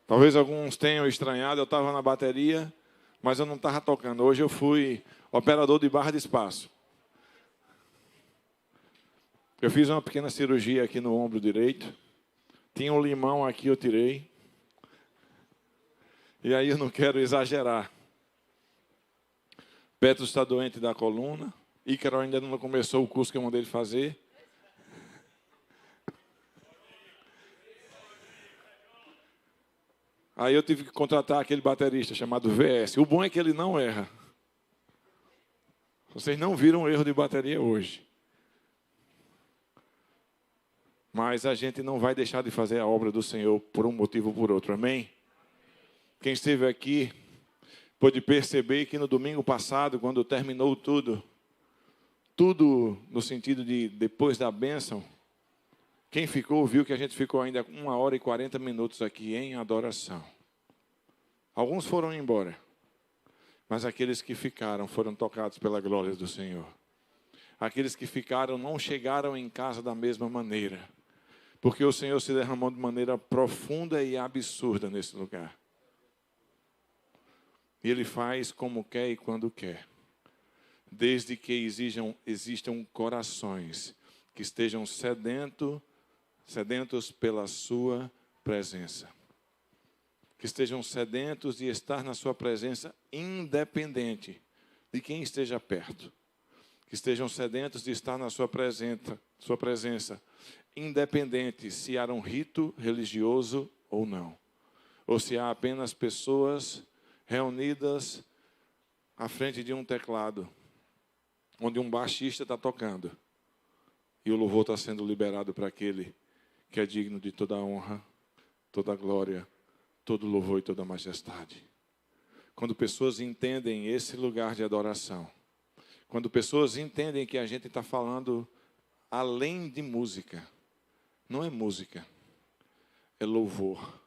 Talvez alguns tenham estranhado, eu estava na bateria, mas eu não estava tocando. Hoje eu fui operador de barra de espaço. Eu fiz uma pequena cirurgia aqui no ombro direito. Tinha um limão aqui, eu tirei. E aí eu não quero exagerar. Petro está doente da coluna. Ícaro ainda não começou o curso que eu mandei ele fazer. Aí eu tive que contratar aquele baterista chamado VS. O bom é que ele não erra. Vocês não viram um erro de bateria hoje. Mas a gente não vai deixar de fazer a obra do Senhor por um motivo ou por outro. Amém? Quem esteve aqui pôde perceber que no domingo passado, quando terminou tudo no sentido de depois da bênção, quem ficou viu que a gente ficou ainda 1h e 40 minutos aqui em adoração. Alguns foram embora, mas aqueles que ficaram foram tocados pela glória do Senhor. Aqueles que ficaram não chegaram em casa da mesma maneira, porque o Senhor se derramou de maneira profunda e absurda nesse lugar. E Ele faz como quer e quando quer, desde que existam corações que estejam sedentos pela sua presença. Que estejam sedentos de estar na sua presença, independente de quem esteja perto. Que estejam sedentos de estar na sua presença, independente se há um rito religioso ou não. Ou se há apenas pessoas reunidas à frente de um teclado, onde um baixista está tocando. E o louvor está sendo liberado para aquele que é digno de toda a honra, toda a glória, todo louvor e toda a majestade. Quando pessoas entendem esse lugar de adoração, quando pessoas entendem que a gente está falando além de música, não é música, é louvor.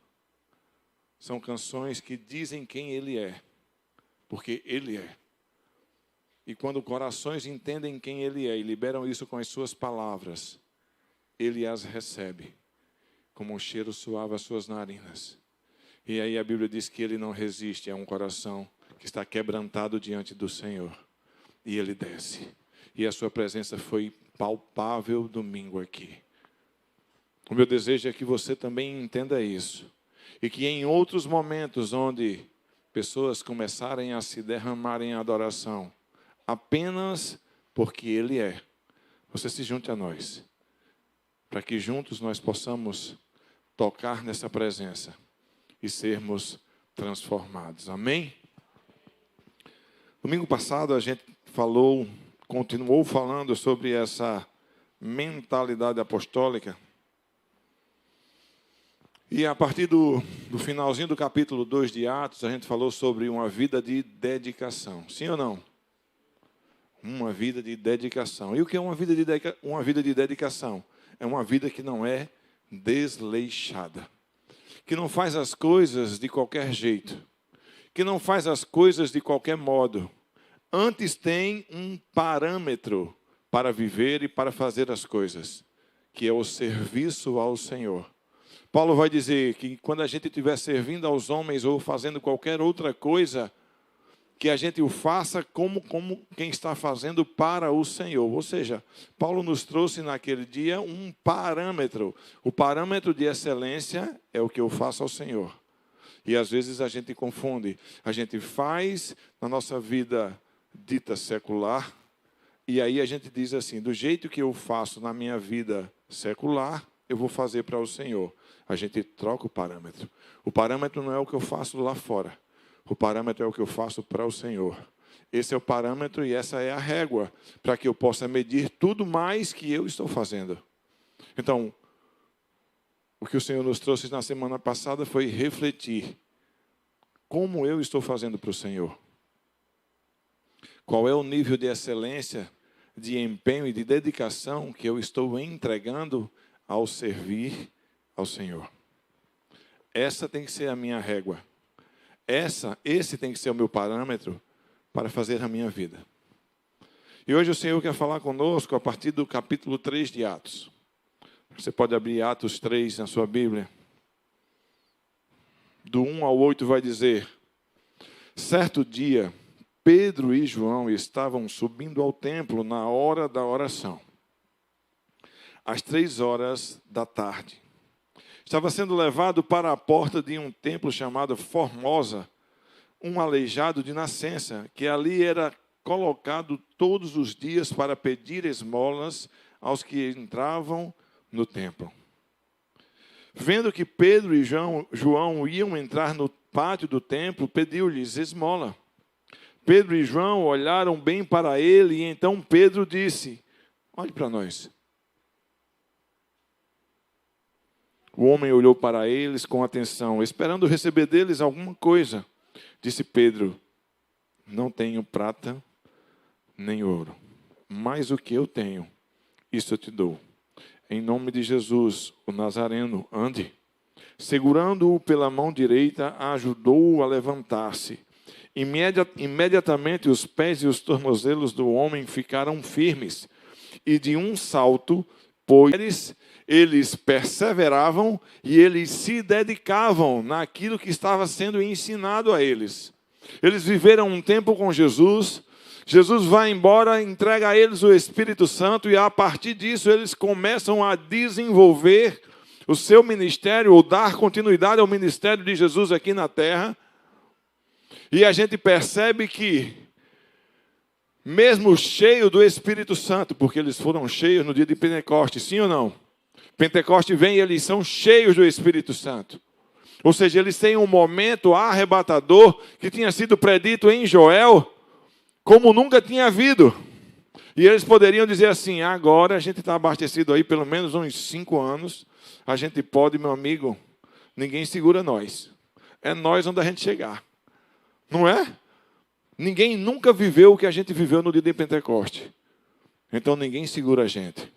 São canções que dizem quem Ele é, porque Ele é. E quando corações entendem quem Ele é e liberam isso com as suas palavras, Ele as recebe como um cheiro suave às suas narinas. E aí a Bíblia diz que Ele não resiste a um coração que está quebrantado diante do Senhor. E Ele desce. E a sua presença foi palpável domingo aqui. O meu desejo é que você também entenda isso. E que em outros momentos onde pessoas começarem a se derramar em adoração, apenas porque Ele é, você se junte a nós. Para que juntos nós possamos tocar nessa presença e sermos transformados. Amém? Domingo passado a gente continuou falando sobre essa mentalidade apostólica. E a partir do finalzinho do capítulo 2 de Atos, a gente falou sobre uma vida de dedicação. Sim ou não? Uma vida de dedicação. E o que é uma vida de dedicação? É uma vida que não é desleixada. Que não faz as coisas de qualquer jeito, que não faz as coisas de qualquer modo. Antes tem um parâmetro para viver e para fazer as coisas, que é o serviço ao Senhor. Paulo vai dizer que quando a gente estiver servindo aos homens ou fazendo qualquer outra coisa, que a gente o faça como quem está fazendo para o Senhor. Ou seja, Paulo nos trouxe naquele dia um parâmetro. O parâmetro de excelência é o que eu faço ao Senhor. E às vezes a gente confunde. A gente faz na nossa vida dita secular, e aí a gente diz assim, do jeito que eu faço na minha vida secular, eu vou fazer para o Senhor. A gente troca o parâmetro. O parâmetro não é o que eu faço lá fora. O parâmetro é o que eu faço para o Senhor. Esse é o parâmetro e essa é a régua para que eu possa medir tudo mais que eu estou fazendo. Então, o que o Senhor nos trouxe na semana passada foi refletir como eu estou fazendo para o Senhor. Qual é o nível de excelência, de empenho e de dedicação que eu estou entregando ao servir ao Senhor. Essa tem que ser a minha régua. Esse tem que ser o meu parâmetro para fazer a minha vida. E hoje o Senhor quer falar conosco a partir do capítulo 3 de Atos. Você pode abrir Atos 3 na sua Bíblia. do 1 ao 8, vai dizer: certo dia, Pedro e João estavam subindo ao templo na hora da oração, às 3 horas da tarde. Estava sendo levado para a porta de um templo chamado Formosa, um aleijado de nascença, que ali era colocado todos os dias para pedir esmolas aos que entravam no templo. Vendo que Pedro e João iam entrar no pátio do templo, pediu-lhes esmola. Pedro e João olharam bem para ele, e então Pedro disse: olhe para nós. O homem olhou para eles com atenção, esperando receber deles alguma coisa. Disse Pedro: não tenho prata nem ouro, mas o que eu tenho, isso eu te dou. Em nome de Jesus, o Nazareno, ande. Segurando-o pela mão direita, ajudou-o a levantar-se. Imediatamente os pés e os tornozelos do homem ficaram firmes. E de um salto, pois eles perseveravam e eles se dedicavam naquilo que estava sendo ensinado a eles. Eles viveram um tempo com Jesus. Jesus vai embora, entrega a eles o Espírito Santo, e a partir disso eles começam a desenvolver o seu ministério, ou dar continuidade ao ministério de Jesus aqui na terra. E a gente percebe que, mesmo cheio do Espírito Santo, porque eles foram cheios no dia de Pentecostes, sim ou não? Pentecoste vem e eles são cheios do Espírito Santo. Ou seja, eles têm um momento arrebatador que tinha sido predito em Joel, como nunca tinha havido. E eles poderiam dizer assim: agora a gente está abastecido aí pelo menos uns 5 anos, a gente pode, meu amigo, ninguém segura nós. É nós onde a gente chegar. Não é? Ninguém nunca viveu o que a gente viveu no dia de Pentecoste. Então ninguém segura a gente.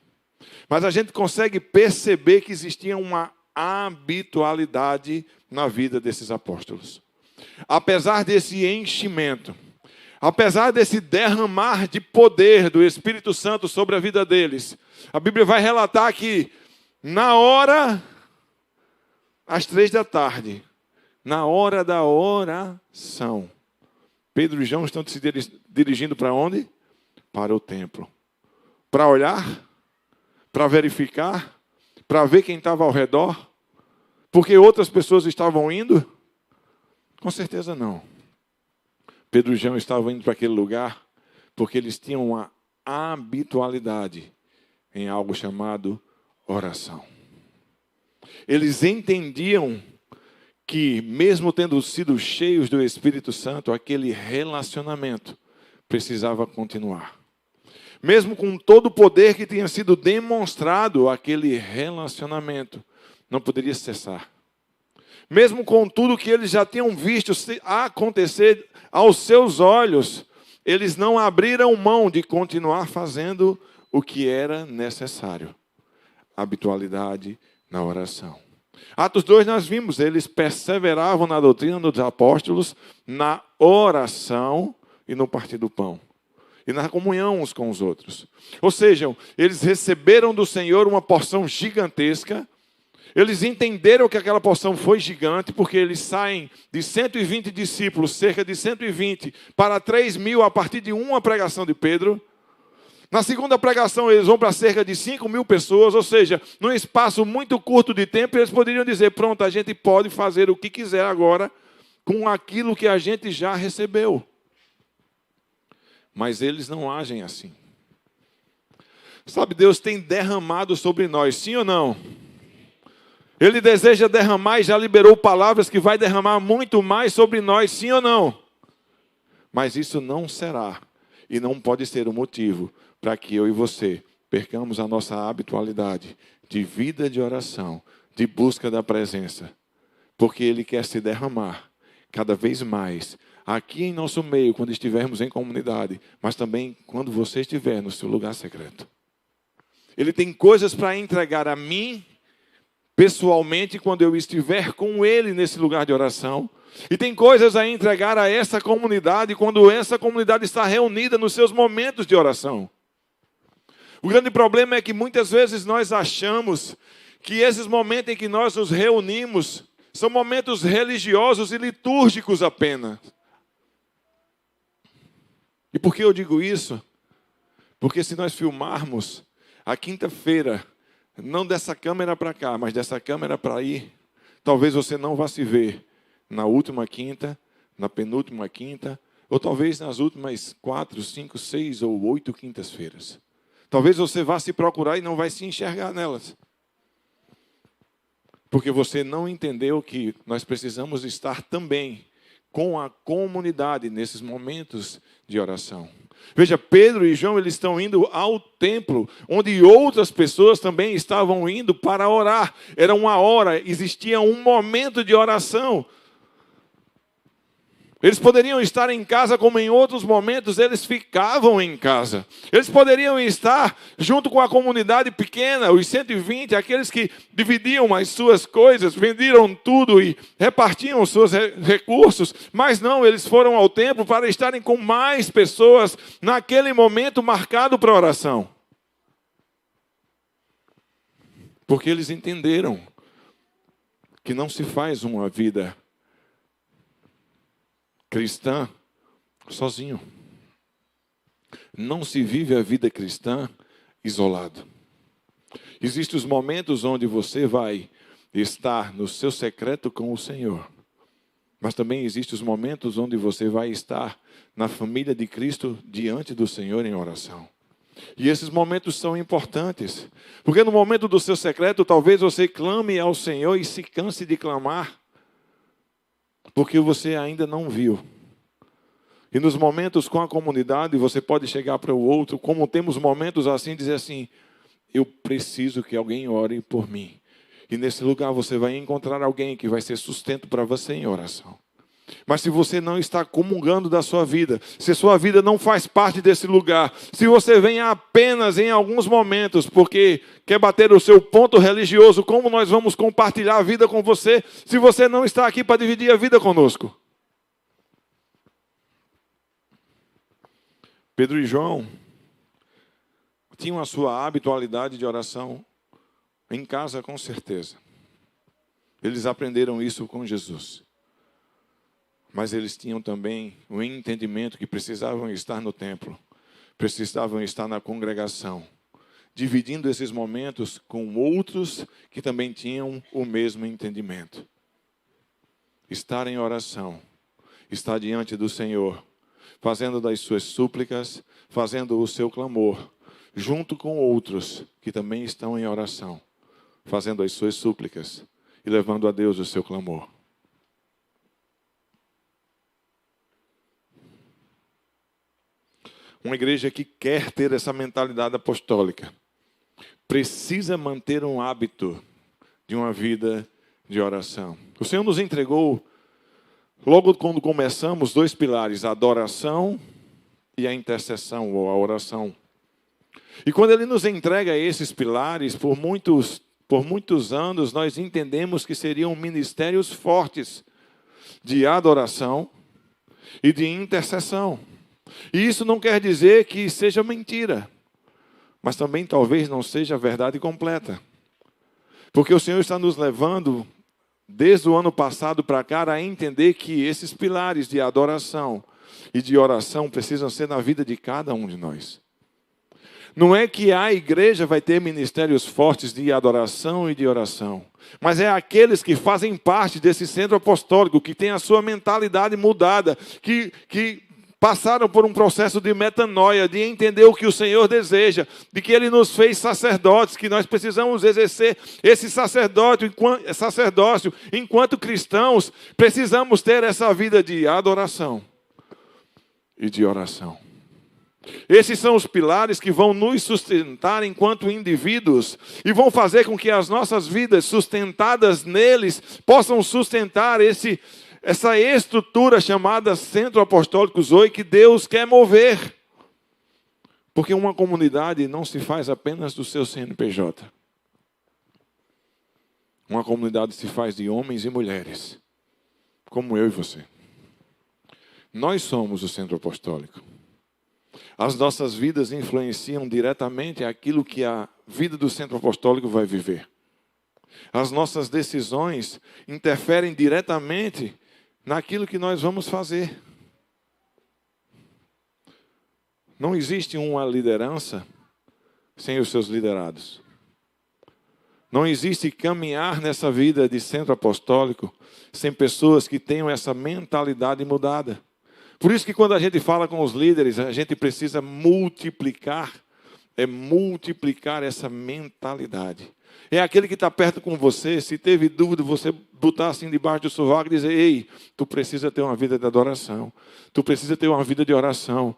Mas a gente consegue perceber que existia uma habitualidade na vida desses apóstolos. Apesar desse enchimento, apesar desse derramar de poder do Espírito Santo sobre a vida deles, a Bíblia vai relatar que na hora, às 3 da tarde, na hora da oração, Pedro e João estão se dirigindo para onde? Para o templo. Para olhar, para verificar, para ver quem estava ao redor, porque outras pessoas estavam indo? Com certeza não. Pedro e João estavam indo para aquele lugar porque eles tinham uma habitualidade em algo chamado oração. Eles entendiam que, mesmo tendo sido cheios do Espírito Santo, aquele relacionamento precisava continuar. Mesmo com todo o poder que tinha sido demonstrado, aquele relacionamento não poderia cessar. Mesmo com tudo que eles já tinham visto acontecer aos seus olhos, eles não abriram mão de continuar fazendo o que era necessário. Habitualidade na oração. Atos 2 nós vimos, eles perseveravam na doutrina dos apóstolos, na oração e no partir do pão. E na comunhão uns com os outros. Ou seja, eles receberam do Senhor uma porção gigantesca. Eles entenderam que aquela porção foi gigante, porque eles saem de 120 discípulos, cerca de 120, para 3.000 a partir de uma pregação de Pedro. Na segunda pregação eles vão para cerca de 5.000 pessoas, ou seja, num espaço muito curto de tempo, eles poderiam dizer: pronto, a gente pode fazer o que quiser agora com aquilo que a gente já recebeu. Mas eles não agem assim. Sabe, Deus tem derramado sobre nós, sim ou não? Ele deseja derramar e já liberou palavras que vai derramar muito mais sobre nós, sim ou não? Mas isso não será e não pode ser o motivo para que eu e você percamos a nossa habitualidade de vida de oração, de busca da presença. Porque Ele quer se derramar cada vez mais aqui em nosso meio, quando estivermos em comunidade, mas também quando você estiver no seu lugar secreto. Ele tem coisas para entregar a mim, pessoalmente, quando eu estiver com Ele nesse lugar de oração. E tem coisas a entregar a essa comunidade, quando essa comunidade está reunida nos seus momentos de oração. O grande problema é que muitas vezes nós achamos que esses momentos em que nós nos reunimos São momentos religiosos e litúrgicos apenas. E por que eu digo isso? Porque se nós filmarmos a quinta-feira, não dessa câmera para cá, mas dessa câmera para aí, talvez você não vá se ver na última quinta, na penúltima quinta, ou talvez nas últimas 4, 5, 6 ou 8 quintas-feiras. Talvez você vá se procurar e não vai se enxergar nelas. Porque você não entendeu que nós precisamos estar também com a comunidade nesses momentos de oração. Veja, Pedro e João, eles estão indo ao templo, onde outras pessoas também estavam indo para orar. Era uma hora, existia um momento de oração. Eles poderiam estar em casa, como em outros momentos eles ficavam em casa. Eles poderiam estar junto com a comunidade pequena, os 120, aqueles que dividiam as suas coisas, vendiam tudo e repartiam os seus recursos. Mas não, eles foram ao templo para estarem com mais pessoas naquele momento marcado para oração. Porque eles entenderam que não se faz uma vida cristã sozinho. Não se vive a vida cristã isolado. Existem os momentos onde você vai estar no seu secreto com o Senhor. Mas também existem os momentos onde você vai estar na família de Cristo diante do Senhor em oração. E esses momentos são importantes. Porque no momento do seu secreto, talvez você clame ao Senhor e se canse de clamar. Porque você ainda não viu. E nos momentos com a comunidade, você pode chegar para o outro, como temos momentos assim, dizer assim, eu preciso que alguém ore por mim. E nesse lugar você vai encontrar alguém que vai ser sustento para você em oração. Mas se você não está comungando da sua vida, se a sua vida não faz parte desse lugar, se você vem apenas em alguns momentos, porque quer bater o seu ponto religioso, como nós vamos compartilhar a vida com você, se você não está aqui para dividir a vida conosco? Pedro e João tinham a sua habitualidade de oração em casa, com certeza. Eles aprenderam isso com Jesus. Mas eles tinham também o entendimento que precisavam estar no templo, precisavam estar na congregação, dividindo esses momentos com outros que também tinham o mesmo entendimento. Estar em oração, estar diante do Senhor, fazendo das suas súplicas, fazendo o seu clamor, junto com outros que também estão em oração, fazendo as suas súplicas e levando a Deus o seu clamor. Uma igreja que quer ter essa mentalidade apostólica precisa manter um hábito de uma vida de oração. O Senhor nos entregou, logo quando começamos, 2 pilares, a adoração e a intercessão, ou a oração. E quando Ele nos entrega esses pilares, por muitos anos, nós entendemos que seriam ministérios fortes de adoração e de intercessão. E isso não quer dizer que seja mentira, mas também talvez não seja a verdade completa. Porque o Senhor está nos levando, desde o ano passado para cá, a entender que esses pilares de adoração e de oração precisam ser na vida de cada um de nós. Não é que a igreja vai ter ministérios fortes de adoração e de oração, mas é aqueles que fazem parte desse centro apostólico, que tem a sua mentalidade mudada, que passaram por um processo de metanoia, de entender o que o Senhor deseja, de que Ele nos fez sacerdotes, que nós precisamos exercer esse sacerdócio enquanto cristãos, precisamos ter essa vida de adoração e de oração. Esses são os pilares que vão nos sustentar enquanto indivíduos e vão fazer com que as nossas vidas sustentadas neles possam sustentar essa estrutura chamada Centro Apostólico Zoe que Deus quer mover. Porque uma comunidade não se faz apenas do seu CNPJ. Uma comunidade se faz de homens e mulheres, como eu e você. Nós somos o Centro Apostólico. As nossas vidas influenciam diretamente aquilo que a vida do Centro Apostólico vai viver. As nossas decisões interferem diretamente naquilo que nós vamos fazer. Não existe uma liderança sem os seus liderados. Não existe caminhar nessa vida de centro apostólico sem pessoas que tenham essa mentalidade mudada. Por isso que quando a gente fala com os líderes, a gente precisa multiplicar essa mentalidade. É aquele que está perto com você, se teve dúvida, você botar assim debaixo do sovaco e dizer: ei, tu precisa ter uma vida de adoração, tu precisa ter uma vida de oração,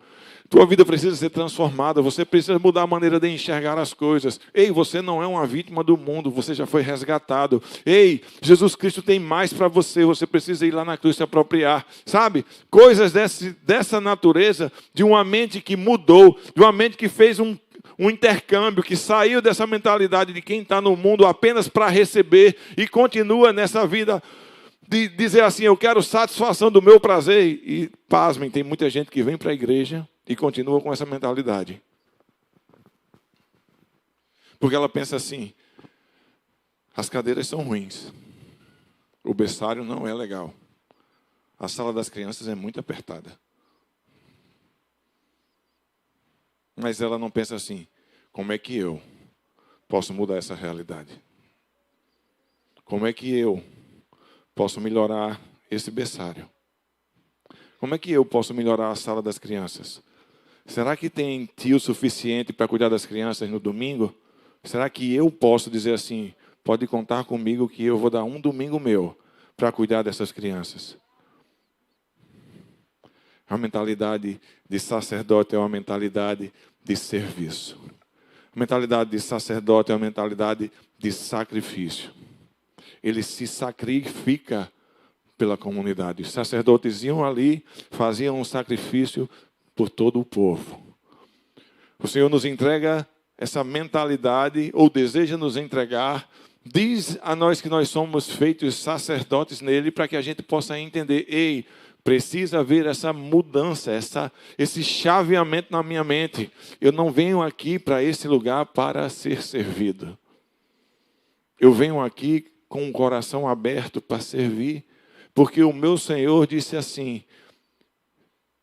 tua vida precisa ser transformada, você precisa mudar a maneira de enxergar as coisas. Ei, você não é uma vítima do mundo, você já foi resgatado. Ei, Jesus Cristo tem mais para você, você precisa ir lá na cruz se apropriar. Sabe? Coisas dessa natureza, de uma mente que mudou, de uma mente que fez um intercâmbio, que saiu dessa mentalidade de quem está no mundo apenas para receber e continua nessa vida de dizer assim: eu quero satisfação do meu prazer. E pasmem, tem muita gente que vem para a igreja e continua com essa mentalidade. Porque ela pensa assim: as cadeiras são ruins, o berçário não é legal, a sala das crianças é muito apertada. Mas ela não pensa assim: como é que eu posso mudar essa realidade? Como é que eu posso melhorar esse berçário? Como é que eu posso melhorar a sala das crianças? Será que tem tio suficiente para cuidar das crianças no domingo? Será que eu posso dizer assim: pode contar comigo que eu vou dar um domingo meu para cuidar dessas crianças? A mentalidade de sacerdote é uma mentalidade de serviço. A mentalidade de sacerdote é uma mentalidade de sacrifício. Ele se sacrifica pela comunidade. Os sacerdotes iam ali, faziam um sacrifício por todo o povo. O Senhor nos entrega essa mentalidade, ou deseja nos entregar, diz a nós que nós somos feitos sacerdotes nele, para que a gente possa entender: ei, precisa haver essa mudança, esse chaveamento na minha mente. Eu não venho aqui para esse lugar para ser servido. Eu venho aqui com o coração aberto para servir, porque o meu Senhor disse assim: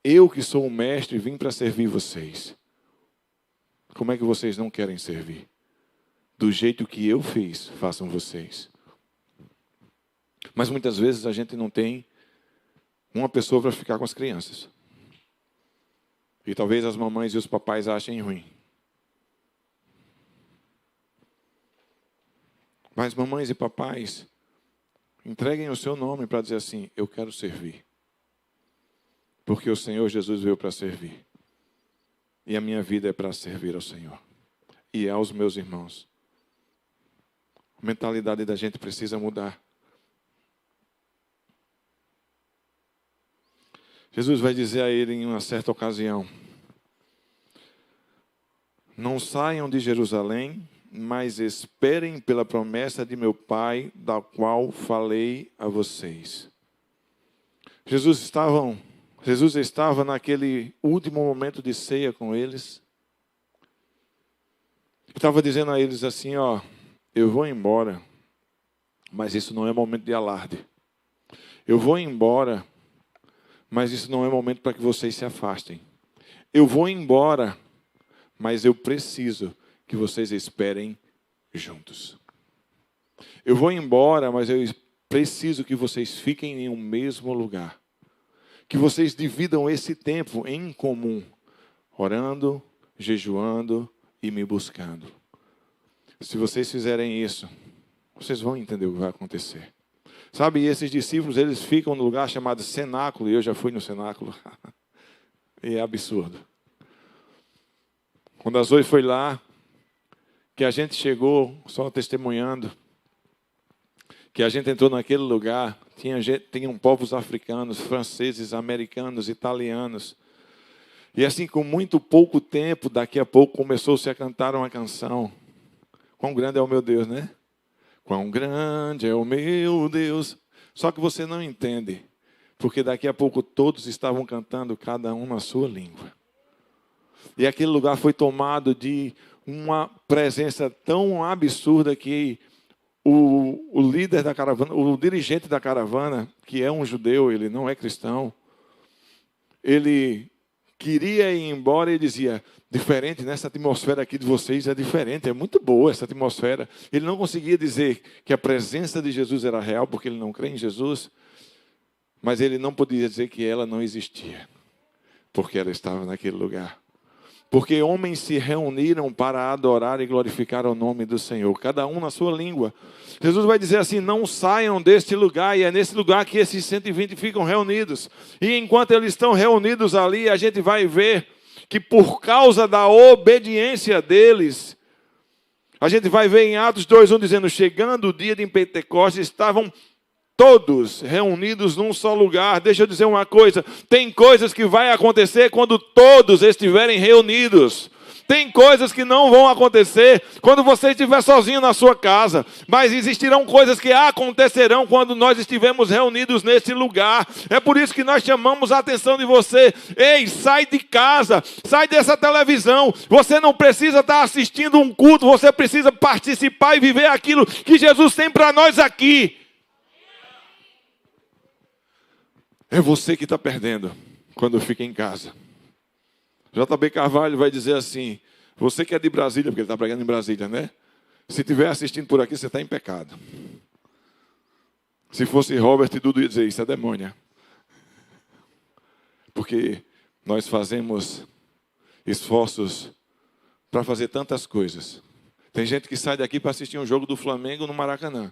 eu que sou o mestre vim para servir vocês. Como é que vocês não querem servir? Do jeito que eu fiz, façam vocês. Mas muitas vezes a gente não tem uma pessoa para ficar com as crianças. E talvez as mamães e os papais achem ruim. Mas mamães e papais, entreguem o seu nome para dizer assim: eu quero servir. Porque o Senhor Jesus veio para servir. E a minha vida é para servir ao Senhor. E aos meus irmãos. A mentalidade da gente precisa mudar. Jesus vai dizer a ele em uma certa ocasião: não saiam de Jerusalém, mas esperem pela promessa de meu Pai, da qual falei a vocês. Jesus estava naquele último momento de ceia com eles. Estava dizendo a eles assim: ó, eu vou embora, mas isso não é momento de alarde. Eu vou embora, mas isso não é momento para que vocês se afastem. Eu vou embora, mas eu preciso que vocês esperem juntos. Eu vou embora, mas eu preciso que vocês fiquem em um mesmo lugar. Que vocês dividam esse tempo em comum, orando, jejuando e me buscando. Se vocês fizerem isso, vocês vão entender o que vai acontecer. Sabe, esses discípulos, eles ficam no lugar chamado cenáculo, e eu já fui no cenáculo. E é absurdo. Quando a Zoe foi lá, que a gente chegou só testemunhando, que a gente entrou naquele lugar, tinham povos africanos, franceses, americanos, italianos. E assim, com muito pouco tempo, daqui a pouco começou-se a cantar uma canção. Quão grande é o meu Deus, né? Quão grande é o meu Deus. Só que você não entende, porque daqui a pouco todos estavam cantando, cada um na sua língua. E aquele lugar foi tomado de uma presença tão absurda que o líder da caravana, o dirigente da caravana, que é um judeu, ele não é cristão, ele queria ir embora e dizia: diferente, nessa atmosfera aqui de vocês é diferente, é muito boa essa atmosfera. Ele não conseguia dizer que a presença de Jesus era real, porque ele não crê em Jesus, mas ele não podia dizer que ela não existia, porque ela estava naquele lugar. Porque homens se reuniram para adorar e glorificar o nome do Senhor, cada um na sua língua. Jesus vai dizer assim: não saiam deste lugar, e é nesse lugar que esses 120 ficam reunidos. E enquanto eles estão reunidos ali, a gente vai ver que por causa da obediência deles, a gente vai ver em Atos 2:1 dizendo: chegando o dia de Pentecostes, estavam todos reunidos num só lugar. Deixa eu dizer uma coisa: tem coisas que vai acontecer quando todos estiverem reunidos. Tem coisas que não vão acontecer quando você estiver sozinho na sua casa. Mas existirão coisas que acontecerão quando nós estivermos reunidos nesse lugar. É por isso que nós chamamos a atenção de você. Ei, sai de casa, sai dessa televisão. Você não precisa estar assistindo um culto, você precisa participar e viver aquilo que Jesus tem para nós aqui. É você que está perdendo quando fica em casa. JB Carvalho vai dizer assim: você que é de Brasília, porque ele está pregando em Brasília, né? Se estiver assistindo por aqui, você está em pecado. Se fosse Robert e Dudu ia dizer: isso é demônia. Porque nós fazemos esforços para fazer tantas coisas. Tem gente que sai daqui para assistir um jogo do Flamengo no Maracanã.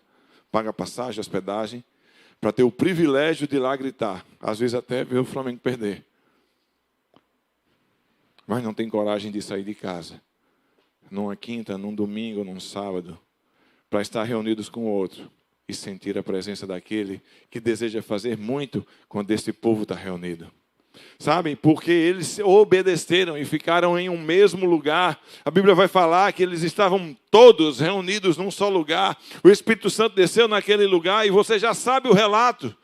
Paga passagem, hospedagem, para ter o privilégio de ir lá gritar. Às vezes até ver o Flamengo perder. Mas não tem coragem de sair de casa. Numa quinta, num domingo, num sábado, para estar reunidos com o outro e sentir a presença daquele que deseja fazer muito quando esse povo está reunido. Sabem? Porque eles obedeceram e ficaram em um mesmo lugar. A Bíblia vai falar que eles estavam todos reunidos num só lugar. O Espírito Santo desceu naquele lugar e você já sabe o relato.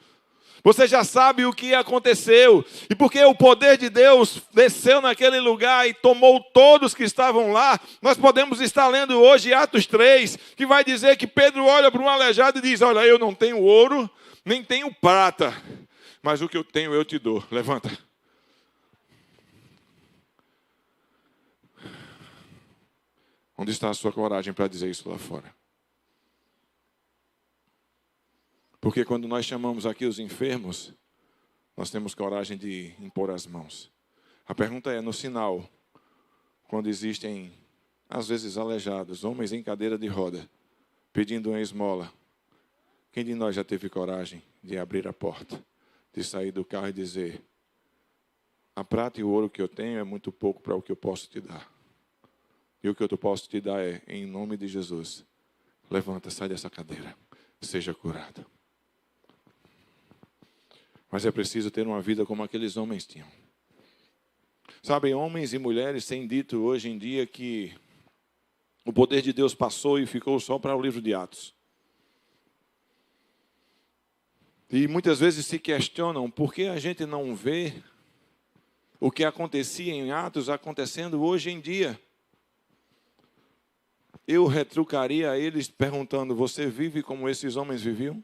Você já sabe o que aconteceu. E porque o poder de Deus desceu naquele lugar e tomou todos que estavam lá, nós podemos estar lendo hoje Atos 3, que vai dizer que Pedro olha para um aleijado e diz: olha, eu não tenho ouro, nem tenho prata, mas o que eu tenho eu te dou. Levanta. Onde está a sua coragem para dizer isso lá fora? Porque quando nós chamamos aqui os enfermos, nós temos coragem de impor as mãos. A pergunta é: no sinal, quando existem, às vezes aleijados, homens em cadeira de roda, pedindo uma esmola, quem de nós já teve coragem de abrir a porta, de sair do carro e dizer: a prata e o ouro que eu tenho é muito pouco para o que eu posso te dar. E o que eu posso te dar é, em nome de Jesus, levanta, sai dessa cadeira, seja curado. Mas é preciso ter uma vida como aqueles homens tinham. Sabem, homens e mulheres têm dito hoje em dia que o poder de Deus passou e ficou só para o livro de Atos. E muitas vezes se questionam por que a gente não vê o que acontecia em Atos acontecendo hoje em dia. Eu retrucaria a eles perguntando: você vive como esses homens viviam?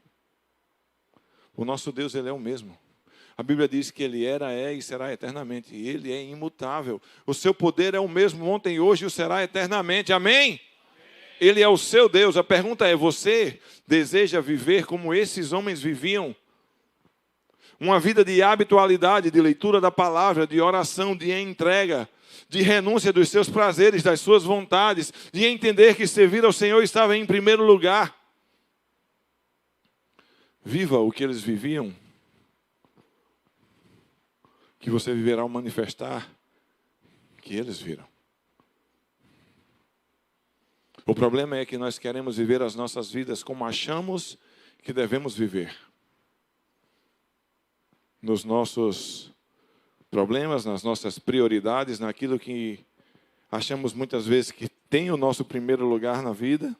O nosso Deus, Ele é o mesmo. A Bíblia diz que Ele era, é e será eternamente. E Ele é imutável. O seu poder é o mesmo ontem, hoje e o será eternamente. Amém? Amém? Ele é o seu Deus. A pergunta é: você deseja viver como esses homens viviam? Uma vida de habitualidade, de leitura da palavra, de oração, de entrega, de renúncia dos seus prazeres, das suas vontades, de entender que servir ao Senhor estava em primeiro lugar. Viva o que eles viviam, que você viverá ao manifestar que eles viram. O problema é que nós queremos viver as nossas vidas como achamos que devemos viver. Nos nossos problemas, nas nossas prioridades, naquilo que achamos muitas vezes que tem o nosso primeiro lugar na vida.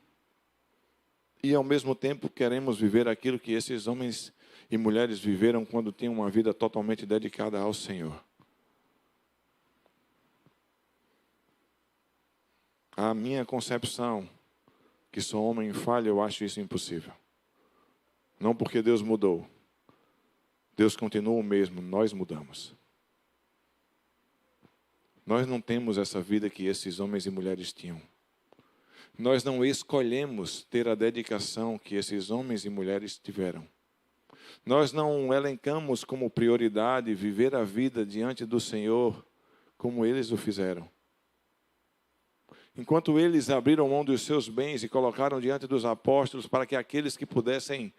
E ao mesmo tempo queremos viver aquilo que esses homens e mulheres viveram quando tinham uma vida totalmente dedicada ao Senhor. A minha concepção que sou homem e falho, eu acho isso impossível. Não porque Deus mudou. Deus continua o mesmo, nós mudamos. Nós não temos essa vida que esses homens e mulheres tinham. Nós não escolhemos ter a dedicação que esses homens e mulheres tiveram. Nós não elencamos como prioridade viver a vida diante do Senhor como eles o fizeram. Enquanto eles abriram mão dos seus bens e colocaram diante dos apóstolos para que aqueles que pudessem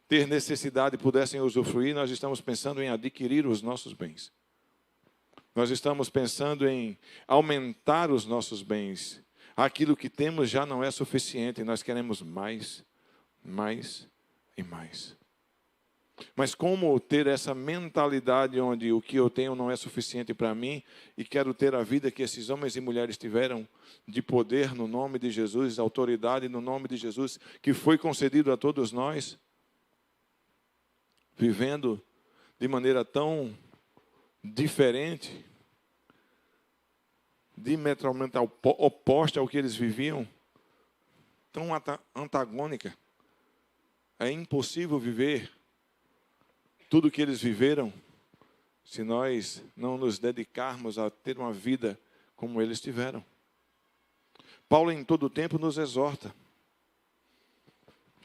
ter necessidade pudessem usufruir, nós estamos pensando em adquirir os nossos bens. Nós estamos pensando em aumentar os nossos bens. Aquilo que temos já não é suficiente, nós queremos mais, mais e mais. Mas como ter essa mentalidade onde o que eu tenho não é suficiente para mim e quero ter a vida que esses homens e mulheres tiveram de poder no nome de Jesus, autoridade no nome de Jesus, que foi concedido a todos nós, vivendo de maneira tão diferente, diametralmente oposta ao que eles viviam, tão antagônica. É impossível viver tudo o que eles viveram se nós não nos dedicarmos a ter uma vida como eles tiveram. Paulo em todo o tempo nos exorta.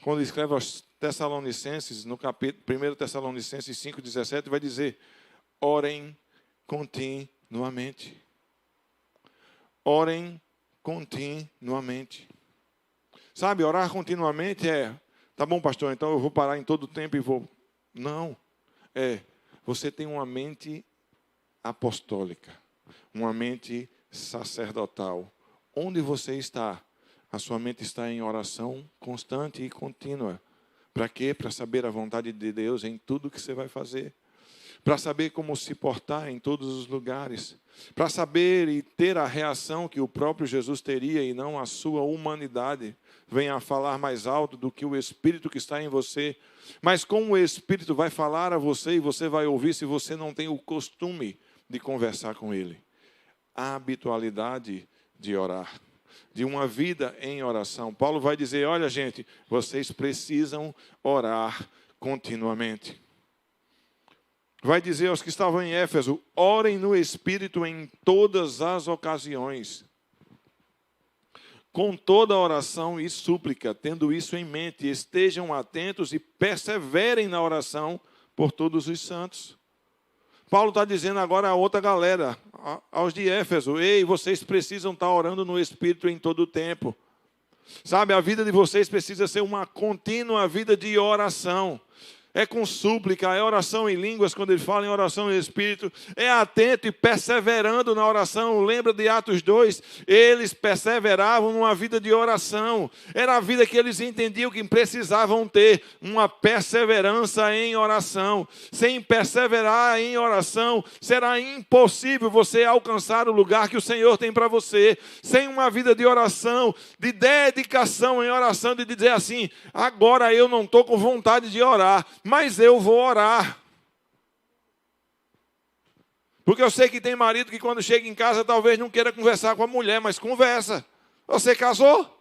Quando escreve aos Tessalonicenses, no capítulo 1 Tessalonicenses 5,17, vai dizer: orem continuamente. Orem continuamente. Sabe, orar continuamente tá bom, pastor, então eu vou parar em todo o tempo e vou. Não. Você tem uma mente apostólica, uma mente sacerdotal. Onde você está? A sua mente está em oração constante e contínua. Para quê? Para saber a vontade de Deus em tudo que você vai fazer. Para saber como se portar em todos os lugares. Para saber e ter a reação que o próprio Jesus teria e não a sua humanidade venha a falar mais alto do que o Espírito que está em você. Mas como o Espírito vai falar a você e você vai ouvir se você não tem o costume de conversar com Ele? A habitualidade de orar, de uma vida em oração. Paulo vai dizer, olha gente, vocês precisam orar continuamente. Vai dizer aos que estavam em Éfeso, orem no Espírito em todas as ocasiões, com toda oração e súplica, tendo isso em mente, estejam atentos e perseverem na oração por todos os santos. Paulo está dizendo agora a outra galera, aos de Éfeso, ei, vocês precisam estar orando no Espírito em todo o tempo. Sabe, a vida de vocês precisa ser uma contínua vida de oração. É com súplica, é oração em línguas, quando ele fala em oração em Espírito, é atento e perseverando na oração. Lembra de Atos 2? Eles perseveravam numa vida de oração. Era a vida que eles entendiam que precisavam ter, uma perseverança em oração. Sem perseverar em oração, será impossível você alcançar o lugar que o Senhor tem para você. Sem uma vida de oração, de dedicação em oração, de dizer assim, agora eu não estou com vontade de orar, mas eu vou orar. Porque eu sei que tem marido que quando chega em casa talvez não queira conversar com a mulher, mas conversa. Você casou?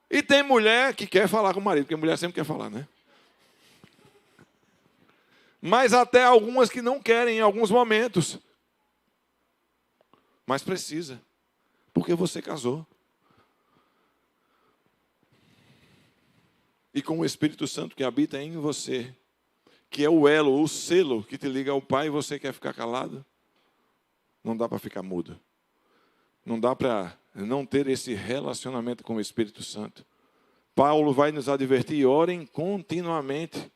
E tem mulher que quer falar com o marido, porque a mulher sempre quer falar, né? Mas até algumas que não querem em alguns momentos. Mas precisa, porque você casou. E com o Espírito Santo que habita em você, que é o elo, o selo que te liga ao Pai, você quer ficar calado? Não dá para ficar mudo. Não dá para não ter esse relacionamento com o Espírito Santo. Paulo vai nos advertir, orem continuamente.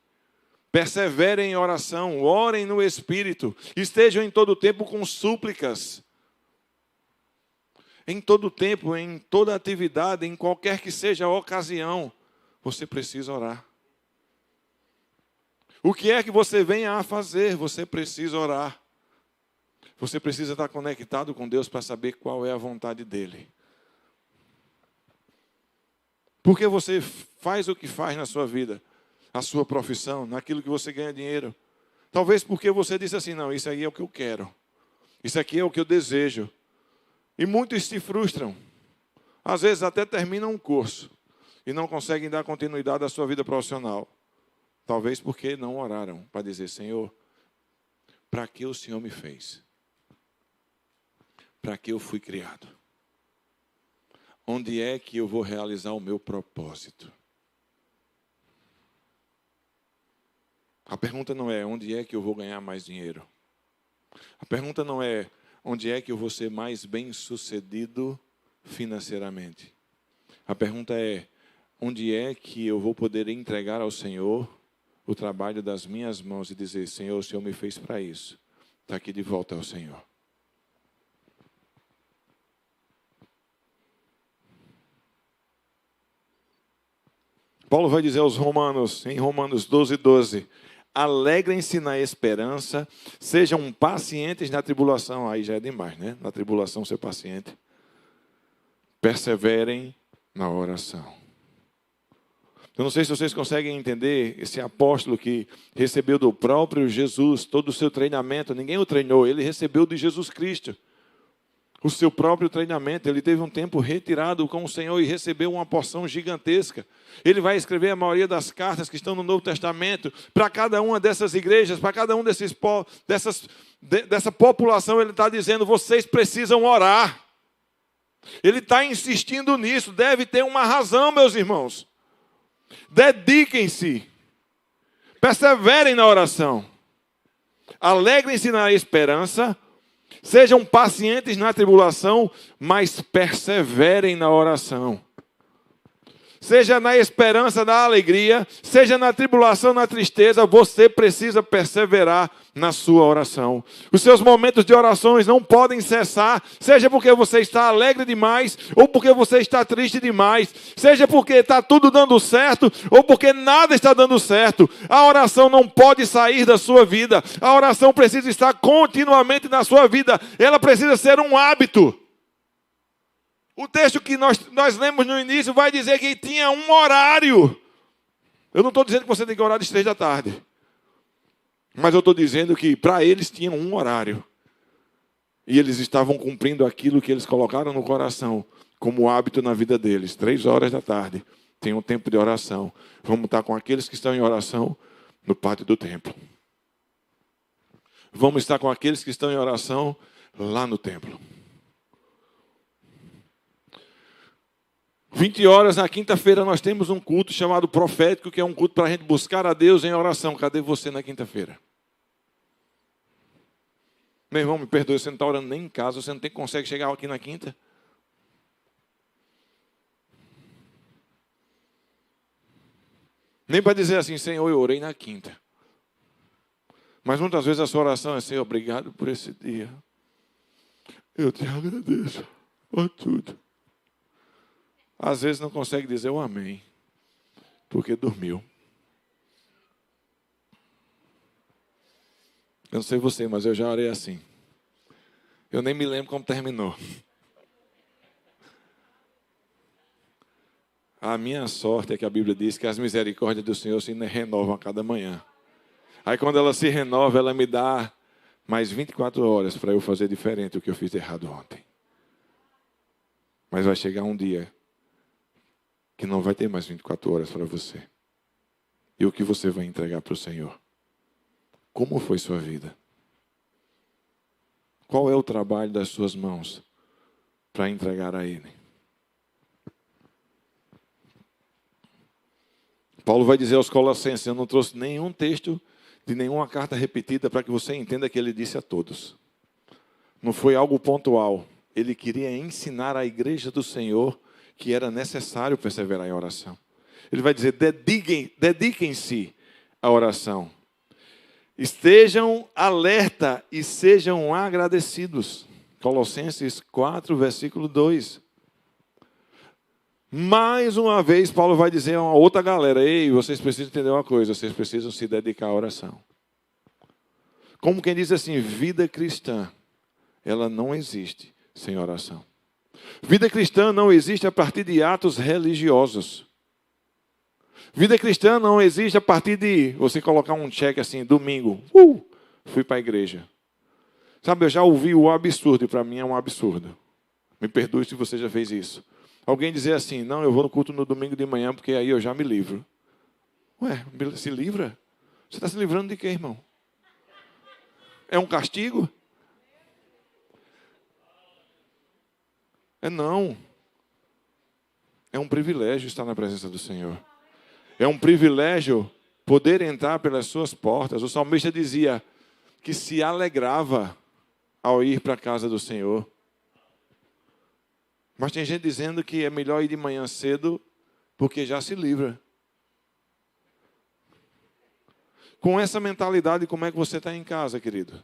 Perseverem em oração, orem no Espírito. Estejam em todo o tempo com súplicas. Em todo o tempo, em toda atividade, em qualquer que seja a ocasião, você precisa orar. O que é que você venha a fazer? Você precisa orar. Você precisa estar conectado com Deus para saber qual é a vontade dEle. Porque você faz o que faz na sua vida, a sua profissão, naquilo que você ganha dinheiro. Talvez porque você disse assim, não, isso aí é o que eu quero. Isso aqui é o que eu desejo. E muitos se frustram. Às vezes até terminam um curso. e não conseguem dar continuidade à sua vida profissional. Talvez porque não oraram para dizer: Senhor, para que o Senhor me fez? Para que eu fui criado? Onde é que eu vou realizar o meu propósito? A pergunta não é onde é que eu vou ganhar mais dinheiro. A pergunta não é onde é que eu vou ser mais bem-sucedido financeiramente. A pergunta é onde é que eu vou poder entregar ao Senhor o trabalho das minhas mãos e dizer: Senhor, o Senhor me fez para isso. Está aqui de volta ao Senhor. Paulo vai dizer aos romanos, em Romanos 12:12, alegrem-se na esperança, sejam pacientes na tribulação. Aí já é demais, né? Na tribulação ser paciente. Perseverem na oração. Eu não sei se vocês conseguem entender esse apóstolo que recebeu do próprio Jesus todo o seu treinamento. Ninguém o treinou, ele recebeu de Jesus Cristo o seu próprio treinamento. Ele teve um tempo retirado com o Senhor e recebeu uma porção gigantesca. Ele vai escrever a maioria das cartas que estão no Novo Testamento para cada uma dessas igrejas, para cada um dessa população. Ele está dizendo: vocês precisam orar. Ele está insistindo nisso. Deve ter uma razão, meus irmãos. Dediquem-se, perseverem na oração, alegrem-se na esperança, sejam pacientes na tribulação, mas perseverem na oração. Seja na esperança, na alegria, seja na tribulação, na tristeza, você precisa perseverar na sua oração. Os seus momentos de orações não podem cessar, seja porque você está alegre demais, ou porque você está triste demais, seja porque está tudo dando certo, ou porque nada está dando certo. A oração não pode sair da sua vida, a oração precisa estar continuamente na sua vida, ela precisa ser um hábito. O texto que nós lemos no início vai dizer que tinha um horário. Eu não estou dizendo que você tem que orar às 3 da tarde. Mas eu estou dizendo que para eles tinha um horário. E eles estavam cumprindo aquilo que eles colocaram no coração como hábito na vida deles. 3 horas da tarde tem um tempo de oração. Vamos estar com aqueles que estão em oração no pátio do templo. Vamos estar com aqueles que estão em oração lá no templo. 20 horas na quinta-feira nós temos um culto chamado profético, que é um culto para a gente buscar a Deus em oração. Cadê você na quinta-feira? Meu irmão, me perdoe, você não está orando nem em casa, você não consegue chegar aqui na quinta. Nem para dizer assim: Senhor, eu orei na quinta. Mas muitas vezes a sua oração é: Senhor, obrigado por esse dia. Eu te agradeço por tudo. Às vezes não consegue dizer o amém, porque dormiu. Eu não sei você, mas eu já orei assim. Eu nem me lembro como terminou. A minha sorte é que a Bíblia diz que as misericórdias do Senhor se renovam a cada manhã. Aí quando ela se renova, ela me dá mais 24 horas para eu fazer diferente do que eu fiz errado ontem. Mas vai chegar um dia que não vai ter mais 24 horas para você. E o que você vai entregar para o Senhor? Como foi sua vida? Qual é o trabalho das suas mãos para entregar a Ele? Paulo vai dizer aos Colossenses: eu não trouxe nenhum texto de nenhuma carta repetida para que você entenda que ele disse a todos. Não foi algo pontual. Ele queria ensinar à igreja do Senhor que era necessário perseverar em oração. Ele vai dizer: dediquem-se à oração. Estejam alerta e sejam agradecidos. Colossenses 4, versículo 2. Mais uma vez, Paulo vai dizer a uma outra galera: ei, vocês precisam entender uma coisa, vocês precisam se dedicar à oração. Como quem diz assim: vida cristã, ela não existe sem oração. Vida cristã não existe a partir de atos religiosos. Vida cristã não existe a partir de você colocar um cheque assim: domingo, fui para a igreja. Sabe, eu já ouvi o absurdo, e para mim é um absurdo. Me perdoe se você já fez isso. Alguém dizer assim, não, eu vou no culto no domingo de manhã, porque aí eu já me livro. Ué, se livra? Você está se livrando de quê, irmão? É um castigo? É não. É um privilégio estar na presença do Senhor. É um privilégio poder entrar pelas suas portas. O salmista dizia que se alegrava ao ir para a casa do Senhor. Mas tem gente dizendo que é melhor ir de manhã cedo porque já se livra. Com essa mentalidade, como é que você está em casa, querido?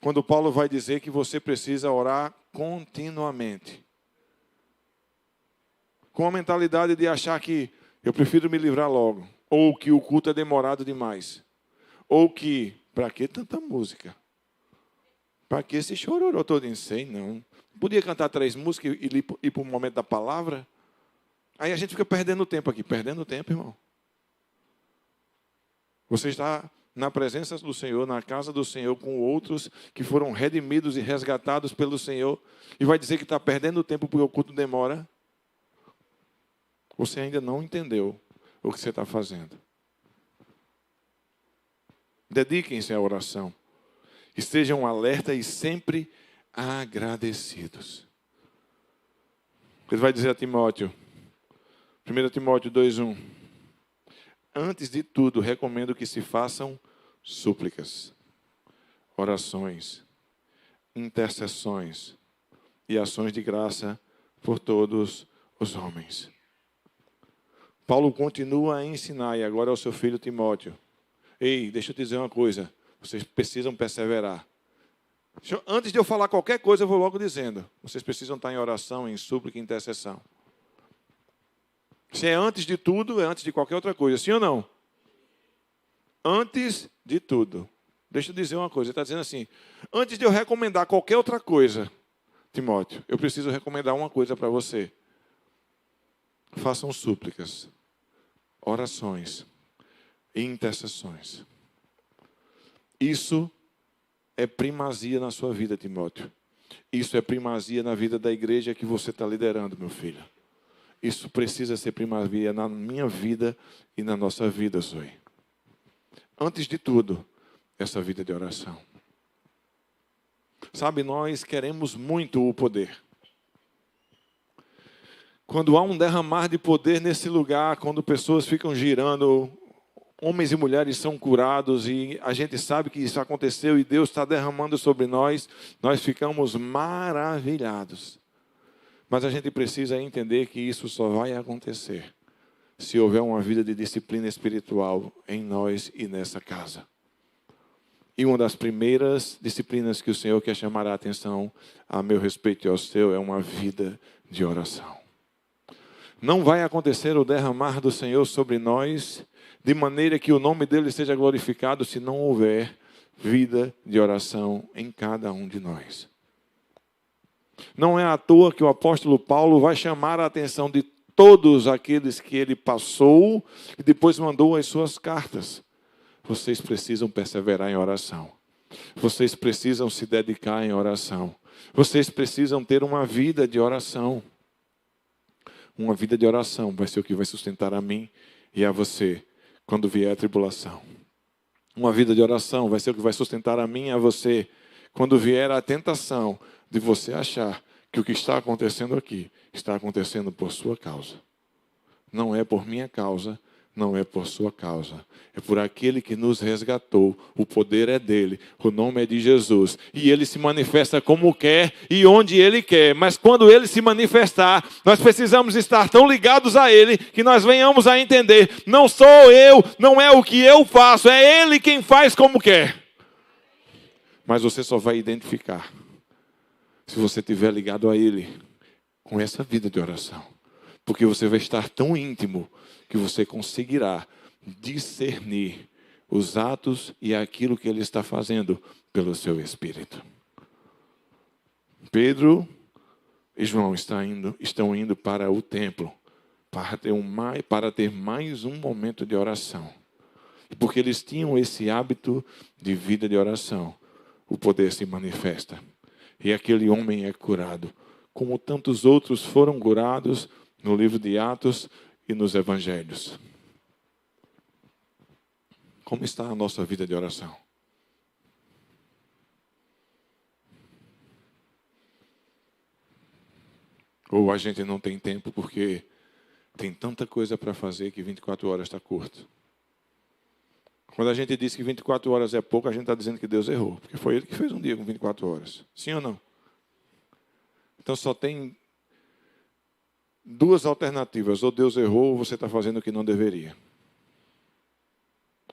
Quando Paulo vai dizer que você precisa orar continuamente. Com a mentalidade de achar que eu prefiro me livrar logo. Ou que o culto é demorado demais. Ou que, para que tanta música? Para que esse chororô todo? Não sei, não. Podia cantar 3 músicas e ir para o momento da palavra? Aí a gente fica perdendo tempo aqui. Perdendo tempo, irmão. Você está na presença do Senhor, na casa do Senhor, com outros que foram redimidos e resgatados pelo Senhor, e vai dizer que está perdendo tempo porque o culto demora? Você ainda não entendeu o que você está fazendo. Dediquem-se à oração. Estejam alerta e sempre agradecidos. Ele vai dizer a Timóteo, 1 Timóteo 2:1. Antes de tudo, recomendo que se façam súplicas, orações, intercessões e ações de graça por todos os homens. Paulo continua a ensinar, e agora ao seu filho Timóteo. Ei, deixa eu te dizer uma coisa. Vocês precisam perseverar. Antes de eu falar qualquer coisa, eu vou logo dizendo. Vocês precisam estar em oração, em súplica e intercessão. Se é antes de tudo, é antes de qualquer outra coisa. Sim ou não? Antes de tudo. Deixa eu dizer uma coisa. Ele está dizendo assim. Antes de eu recomendar qualquer outra coisa, Timóteo, eu preciso recomendar uma coisa para você. Façam súplicas, orações e intercessões. Isso é primazia na sua vida, Timóteo. Isso é primazia na vida da igreja que você está liderando, meu filho. Isso precisa ser primazia na minha vida e na nossa vida, Zoe. Antes de tudo, essa vida de oração. Sabe, nós queremos muito o poder. Quando há um derramar de poder nesse lugar, quando pessoas ficam girando, homens e mulheres são curados e a gente sabe que isso aconteceu e Deus está derramando sobre nós, nós ficamos maravilhados. Mas a gente precisa entender que isso só vai acontecer se houver uma vida de disciplina espiritual em nós e nessa casa. E uma das primeiras disciplinas que o Senhor quer chamar a atenção a meu respeito e ao seu é uma vida de oração. Não vai acontecer o derramar do Senhor sobre nós de maneira que o nome dele seja glorificado se não houver vida de oração em cada um de nós. Não é à toa que o apóstolo Paulo vai chamar a atenção de todos aqueles que ele passou e depois mandou as suas cartas. Vocês precisam perseverar em oração. Vocês precisam se dedicar em oração. Vocês precisam ter uma vida de oração. Uma vida de oração vai ser o que vai sustentar a mim e a você quando vier a tribulação. Uma vida de oração vai ser o que vai sustentar a mim e a você quando vier a tentação de você achar que o que está acontecendo aqui está acontecendo por sua causa. Não é por minha causa, não é por sua causa. É por aquele que nos resgatou. O poder é dele, o nome é de Jesus. E ele se manifesta como quer e onde ele quer. Mas quando ele se manifestar, nós precisamos estar tão ligados a ele que nós venhamos a entender. Não sou eu, não é o que eu faço, é ele quem faz como quer. Mas você só vai identificar se você estiver ligado a ele com essa vida de oração. Porque você vai estar tão íntimo que você conseguirá discernir os atos e aquilo que ele está fazendo pelo seu Espírito. Pedro e João estão indo para o templo para ter mais um momento de oração. E porque eles tinham esse hábito de vida de oração, o poder se manifesta. E aquele homem é curado como tantos outros foram curados no livro de Atos e nos Evangelhos. Como está a nossa vida de oração? Ou a gente não tem tempo porque tem tanta coisa para fazer que 24 horas está curto. Quando a gente diz que 24 horas é pouco, a gente está dizendo que Deus errou. Porque foi Ele que fez um dia com 24 horas. Sim ou não? Então só tem duas alternativas. Ou Deus errou, ou você está fazendo o que não deveria.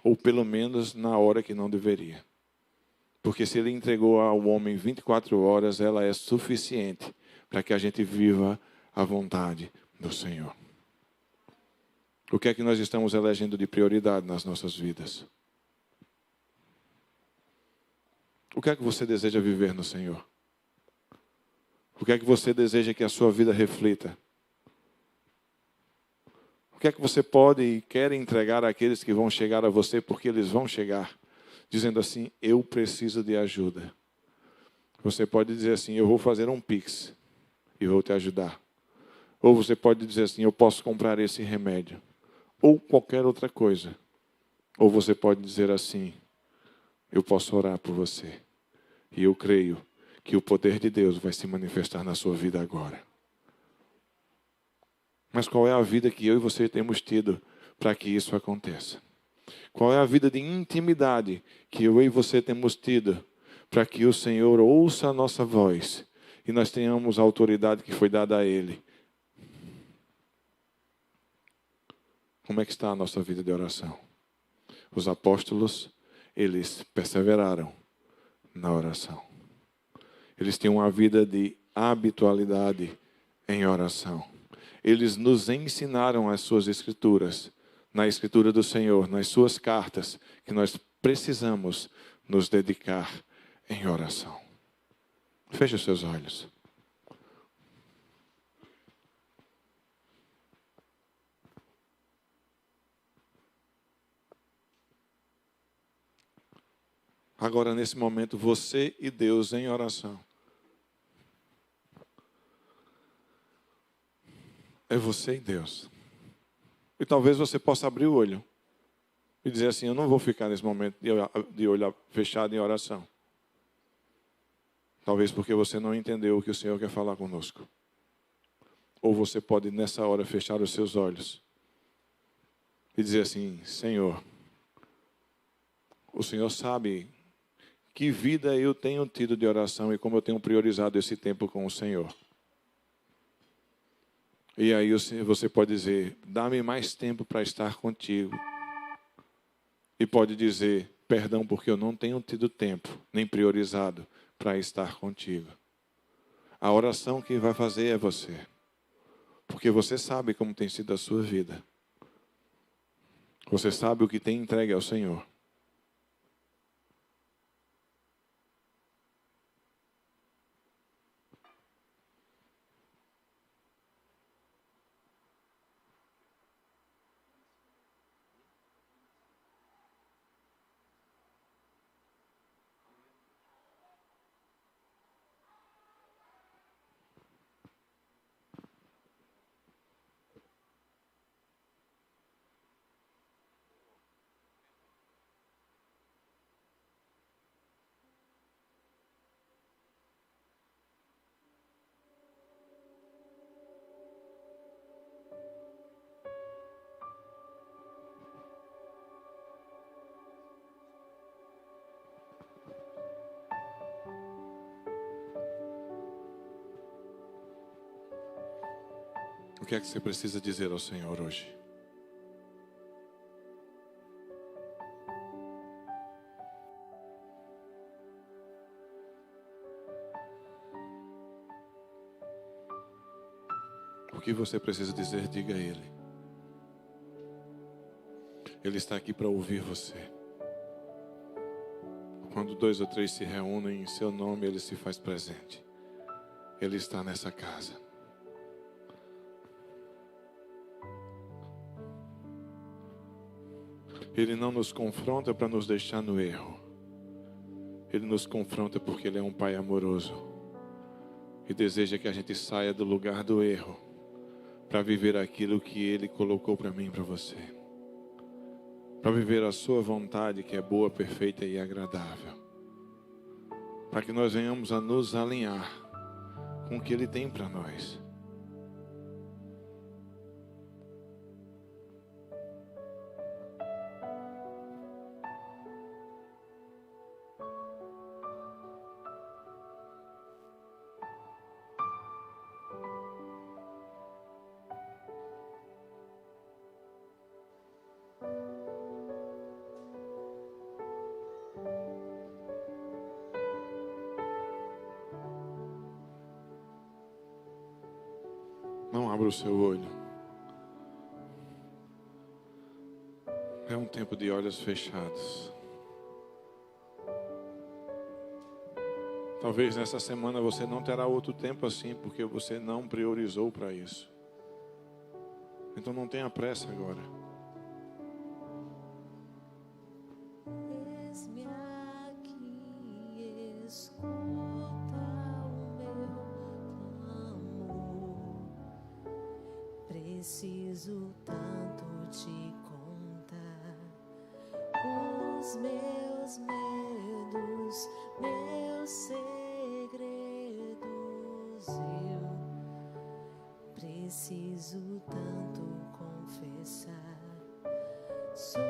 Ou pelo menos na hora que não deveria. Porque se Ele entregou ao homem 24 horas, ela é suficiente para que a gente viva a vontade do Senhor. O que é que nós estamos elegendo de prioridade nas nossas vidas? O que é que você deseja viver no Senhor? O que é que você deseja que a sua vida reflita? O que é que você pode e quer entregar àqueles que vão chegar a você, porque eles vão chegar, dizendo assim, eu preciso de ajuda. Você pode dizer assim, eu vou fazer um Pix e vou te ajudar. Ou você pode dizer assim, eu posso comprar esse remédio. Ou qualquer outra coisa. Ou você pode dizer assim, eu posso orar por você. E eu creio que o poder de Deus vai se manifestar na sua vida agora. Mas qual é a vida que eu e você temos tido para que isso aconteça? Qual é a vida de intimidade que eu e você temos tido para que o Senhor ouça a nossa voz e nós tenhamos a autoridade que foi dada a Ele? Como é que está a nossa vida de oração? Os apóstolos, eles perseveraram na oração. Eles tinham uma vida de habitualidade em oração. Eles nos ensinaram as suas escrituras, na escritura do Senhor, nas suas cartas, que nós precisamos nos dedicar em oração. Feche os seus olhos. Agora, nesse momento, você e Deus em oração. É você e Deus. E talvez você possa abrir o olho e dizer assim, eu não vou ficar nesse momento de olho fechado em oração. Talvez porque você não entendeu o que o Senhor quer falar conosco. Ou você pode, nessa hora, fechar os seus olhos e dizer assim, Senhor, o Senhor sabe que vida eu tenho tido de oração e como eu tenho priorizado esse tempo com o Senhor. E aí você pode dizer, dá-me mais tempo para estar contigo. E pode dizer, perdão porque eu não tenho tido tempo, nem priorizado para estar contigo. A oração que vai fazer é você. Porque você sabe como tem sido a sua vida. Você sabe o que tem entregue ao Senhor. O que é que você precisa dizer ao Senhor hoje? O que você precisa dizer, diga a Ele. Ele está aqui para ouvir você. Quando 2 ou 3 se reúnem em seu nome, Ele se faz presente. Ele está nessa casa. Ele não nos confronta para nos deixar no erro. Ele nos confronta porque Ele é um Pai amoroso. e deseja que a gente saia do lugar do erro para viver aquilo que Ele colocou para mim e para você. Para viver a sua vontade, que é boa, perfeita e agradável. Para que nós venhamos a nos alinhar com o que Ele tem para nós. Não abra o seu olho. É um tempo de olhos fechados. Talvez nessa semana você não terá outro tempo assim, porque você não priorizou para isso. Então não tenha pressa agora. Eis-me aqui, escuta o meu clamor. Preciso tanto te contar os meus medos, meus segredos. Eu preciso tanto confessar. Sou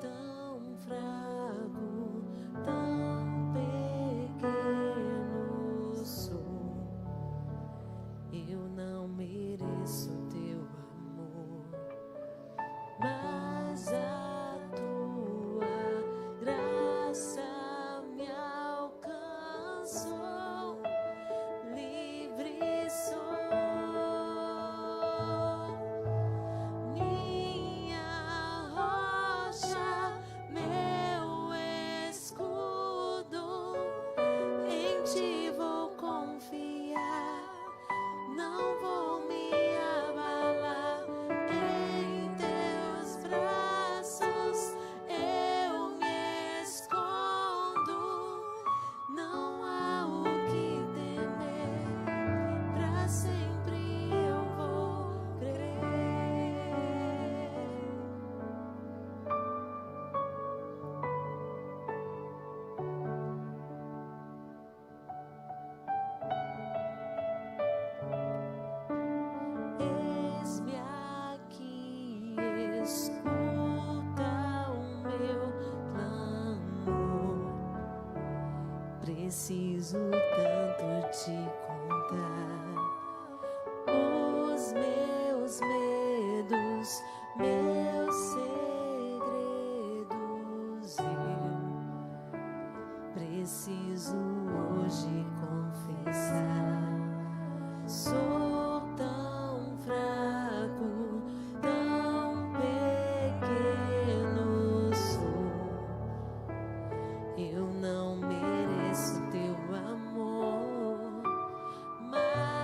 tão fraco, tão pequeno sou. Eu não mereço teu amor, mas a tua graça me alcançou. Livre sou. Minha rocha, meu escudo, em ti vou confiar, não vou me abalar. Em teus braços eu me escondo, não há o que temer, pra sempre eu vou crer. Eis-me aqui, escuta o meu clamor. Preciso tanto te contar os meus medos, meus segredos. Eu preciso hoje confessar. Sou tão fraco, tão pequeno sou. Eu não mereço teu amor, mas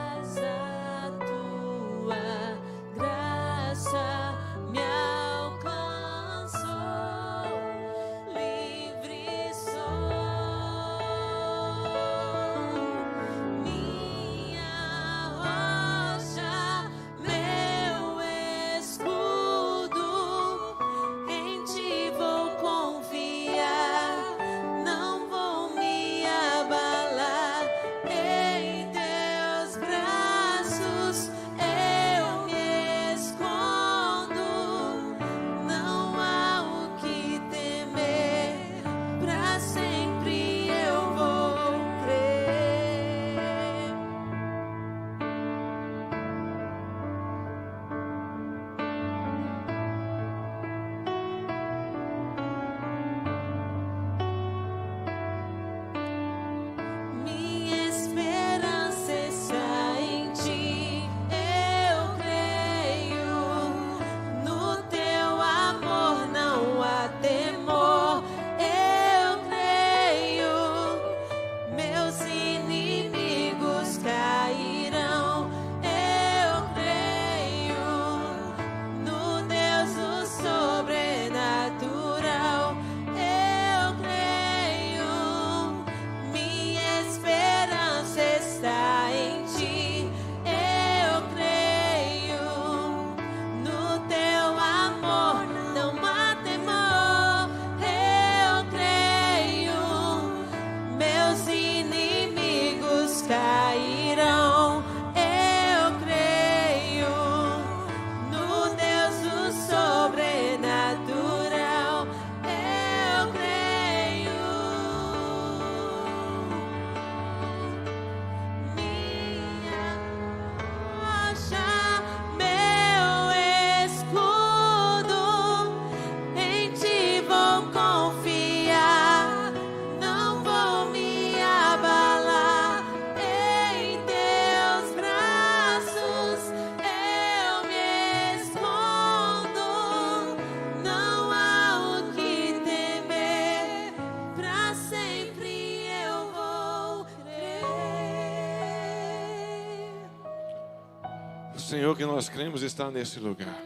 Senhor que nós cremos está nesse lugar.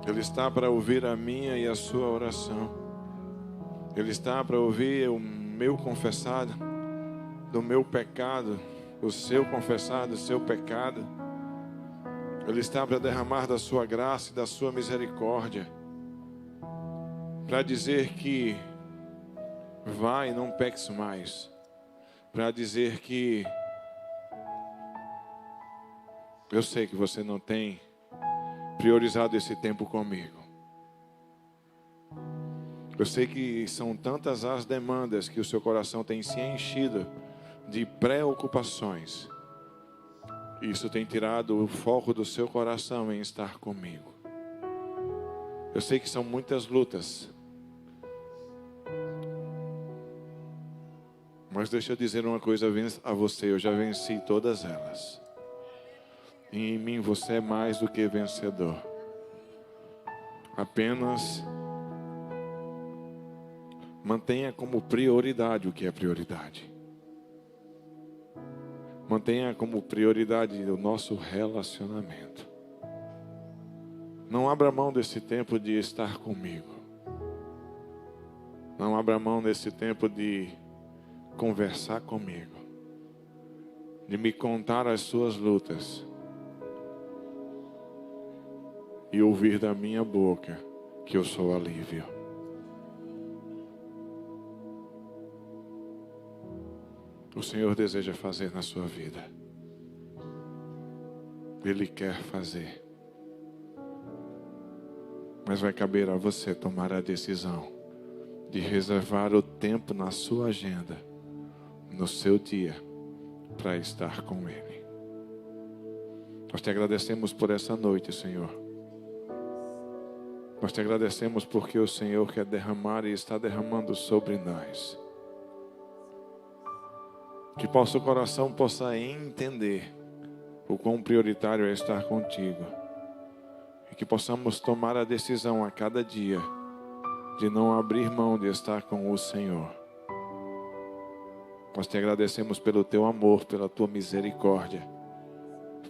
Ele está para ouvir a minha e a sua oração. Ele está para ouvir o meu confessar do meu pecado, o seu confessar do seu pecado. Ele está para derramar da sua graça e da sua misericórdia, para dizer que vai e não peques mais, para dizer que eu sei que você não tem priorizado esse tempo comigo. Eu sei que são tantas as demandas que o seu coração tem se enchido de preocupações. Isso tem tirado o foco do seu coração em estar comigo. Eu sei que são muitas lutas. Mas deixa eu dizer uma coisa a você, eu já venci todas elas. E em mim você é mais do que vencedor. Apenas mantenha como prioridade o que é prioridade. Mantenha como prioridade o nosso relacionamento. Não abra mão desse tempo de estar comigo. Não abra mão desse tempo de conversar comigo. De me contar as suas lutas. E ouvir da minha boca que eu sou alívio. O Senhor deseja fazer na sua vida. Ele quer fazer. Mas vai caber a você tomar a decisão de reservar o tempo na sua agenda, no seu dia, para estar com Ele. Nós te agradecemos por essa noite, Senhor. Nós te agradecemos porque o Senhor quer derramar e está derramando sobre nós. Que nosso coração possa entender o quão prioritário é estar contigo. E que possamos tomar a decisão a cada dia de não abrir mão de estar com o Senhor. Nós te agradecemos pelo teu amor, pela tua misericórdia,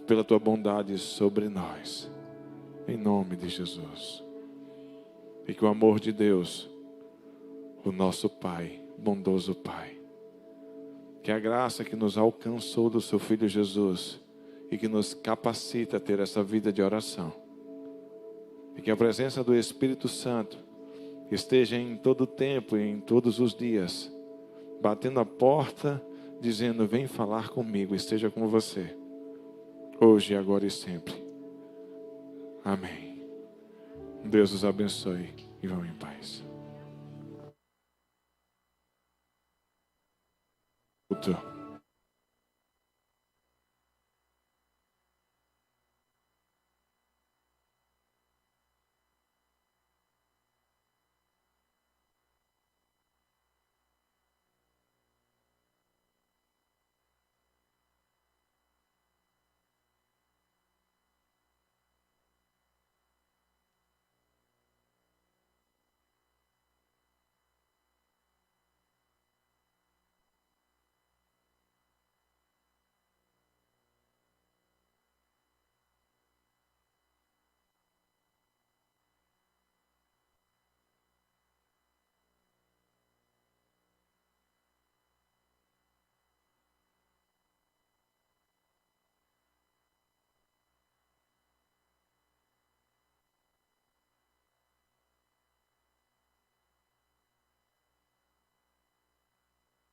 pela tua bondade sobre nós. Em nome de Jesus. E que o amor de Deus, o nosso Pai, bondoso Pai, que a graça que nos alcançou do seu Filho Jesus e que nos capacita a ter essa vida de oração, e que a presença do Espírito Santo esteja em todo tempo e em todos os dias, batendo a porta, dizendo: vem falar comigo, esteja com você, hoje, agora e sempre. Amém. Deus os abençoe e vão em paz.